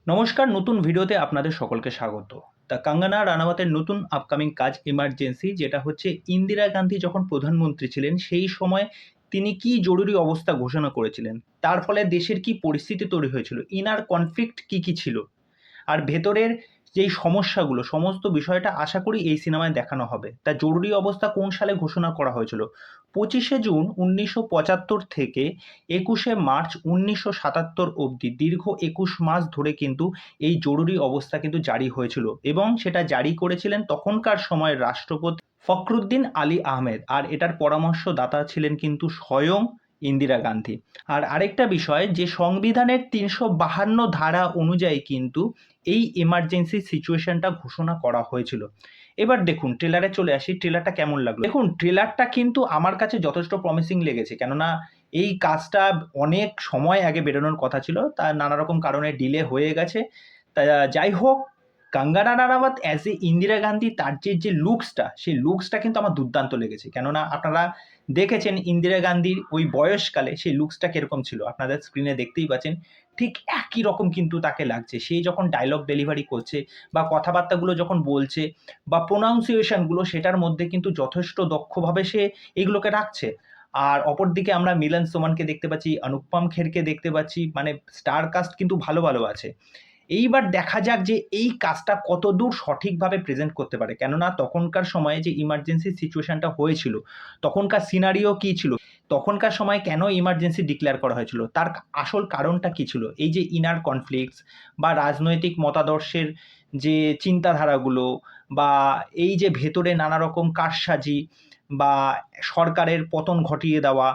নমস্কার, নতুন ভিডিওতে আপনাদের সকলকে স্বাগত। কাঙ্গনা রানাওয়াতের নতুন আপকামিং কাজ 'এমার্জেন্সি', যেটা হচ্ছে ইন্দিরা গান্ধী যখন প্রধানমন্ত্রী ছিলেন সেই সময় তিনি কি জরুরি অবস্থা ঘোষণা করেছিলেন। তার ফলে দেশের কি পরিস্থিতি তৈরি হয়েছিল, ইনার কনফ্লিক্ট কি ছিল, আর ভেতরের যেই সমস্যাগুলো সমস্ত বিষয়টা আশা করি এই সিনেমায় দেখানো হবে। তা জরুরি অবস্থা কোন সালে ঘোষণা করা হয়েছিল? ২৫শে জুন ১৯৭৫ থেকে ২১শে মার্চ ১৯৭৭ অবধি দীর্ঘ ২১ মাস ধরে কিন্তু এই জরুরি অবস্থা কিন্তু জারি হয়েছিল এবং সেটা জারি করেছিলেন তখনকার সময়ের রাষ্ট্রপতি ফখরুদ্দিন আলী আহমেদ, আর এটার পরামর্শদাতা ছিলেন কিন্তু স্বয়ং ইন্দিরা গান্ধী। আর আরেকটা বিষয়, যে সংবিধানের ৩৫২ ধারা অনুযায়ী কিন্তু এই এমার্জেন্সি সিচুয়েশনটা ঘোষণা করা হয়েছিল। এবার দেখুন ট্রেলারে চলে আসি, ট্রেলারটা কেমন লাগলো? দেখুন ট্রেলারটা কিন্তু আমার কাছে যথেষ্ট প্রমিসিং লেগেছে, কেননা এই কাজটা অনেক সময় আগে বেরোনোর কথা ছিল, তা নানা রকম কারণে ডিলে হয়ে গেছে। তা যাই হোক, কঙ্গনা রানাওয়াত অ্যাজ এ ইন্দিরা গান্ধী, তার যে লুকসটা, সেই লুকসটা কিন্তু আমার দুর্দান্ত লেগেছে। কেননা আপনারা দেখেছেন ইন্দিরা গান্ধীর ওই বয়সকালে সেই লুকসটা কিরকম ছিল, আপনাদের স্ক্রিনে দেখতেই পাচ্ছেন। ঠিক একই রকম কিন্তু তাকে লাগছে, সেই যখন ডায়লগ ডেলিভারি করছে বা কথাবার্তাগুলো যখন বলছে বা প্রোনাউন্সিয়েশনগুলো, সেটার মধ্যে কিন্তু যথেষ্ট দক্ষভাবে সে এগুলোকে রাখছে। আর অপরদিকে আমরা মিলন সোমানকে দেখতে পাচ্ছি, অনুপম খেরকে দেখতে পাচ্ছি, মানে স্টার কাস্ট কিন্তু ভালো ভালো আছে। এইবার দেখা যাক যে এই কাজটা কতদূর সঠিকভাবে প্রেজেন্ট করতে পারে। কেননা তখনকার সময়ে যে ইমার্জেন্সি সিচুয়েশনটা হয়েছিল, তখনকার সিনারিও কী ছিল? তখনকার সময়ে কেন ইমার্জেন্সি ডিক্লেয়ার করা হয়েছিল? তার আসল কারণটা কী ছিল? এই যে ইনার কনফ্লিক্টস বা রাজনৈতিক মতাদর্শের যে চিন্তাধারাগুলো, বা এই যে ভেতরে নানা রকম কারসাজি বা সরকারের পতন ঘটিয়ে দেওয়া,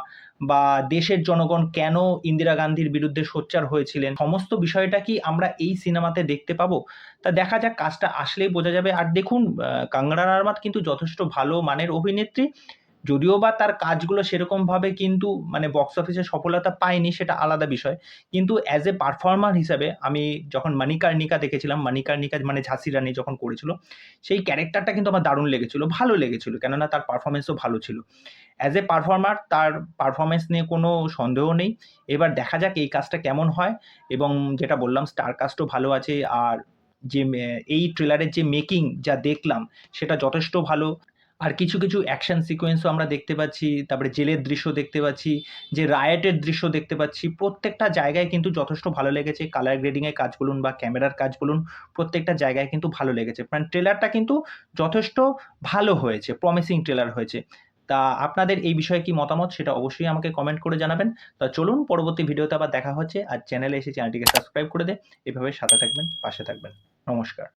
বা দেশের জনগণ কেন ইন্দিরা গান্ধীর বিরুদ্ধে সোচ্চার হয়েছিলেন, সমস্ত বিষয়টা কি আমরা এই সিনেমাতে দেখতে পাবো? তা দেখা যাক, কাজটা আসলেই বোঝা যাবে। আর দেখুন কঙ্গনা রানাওয়াত কিন্তু যথেষ্ট ভালো মানের অভিনেত্রী। যদিও বা তার কাজগুলো সেরকমভাবে কিন্তু মানে বক্স অফিসে সফলতা পায়নি, সেটা আলাদা বিষয়। কিন্তু অ্যাজ এ পারফর্মার হিসাবে আমি যখন মণিকর্ণিকা দেখেছিলাম, মণিকর্ণিকা মানে ঝাঁসি রানী যখন করেছিল, সেই ক্যারেক্টারটা কিন্তু আমার দারুণ লেগেছিল, ভালো লেগেছিল। কেননা তার পারফরম্যান্সও ভালো ছিল। অ্যাজ এ পারফর্মার তার পারফরম্যান্স নিয়ে কোনো সন্দেহ নেই। এবার দেখা যাক এই কাজটা কেমন হয়। এবং যেটা বললাম, স্টার কাস্টও ভালো আছে। আর যে এই ট্রেলারের যে মেকিং যা দেখলাম, সেটা যথেষ্ট ভালো। আর কিছু অ্যাকশন সিকোয়েন্সও আমরা দেখতে পাচ্ছি। তারপরে জেলের দৃশ্য দেখতে পাচ্ছি, যে রায়টের দৃশ্য দেখতে পাচ্ছি। প্রত্যেকটা জায়গায় কিন্তু যথেষ্ট ভালো লেগেছে। কালার গ্রেডিং এর কাজ বলুন বা ক্যামেরার কাজ বলুন, প্রত্যেকটা জায়গায় কিন্তু ভালো লেগেছে। মানে ট্রেলারটা কিন্তু যথেষ্ট ভালো হয়েছে, প্রমিসিং ট্রেলার হয়েছে। তা আপনাদের এই বিষয়ে কি মতামত, সেটা অবশ্যই আমাকে কমেন্ট করে জানাবেন। তা চলুন পরবর্তী ভিডিওতে আবার দেখা হচ্ছে। আর চ্যানেলে এসে চ্যানেলটিকে সাবস্ক্রাইব করে এভাবে সাথে থাকবেন, পাশে থাকবেন। নমস্কার।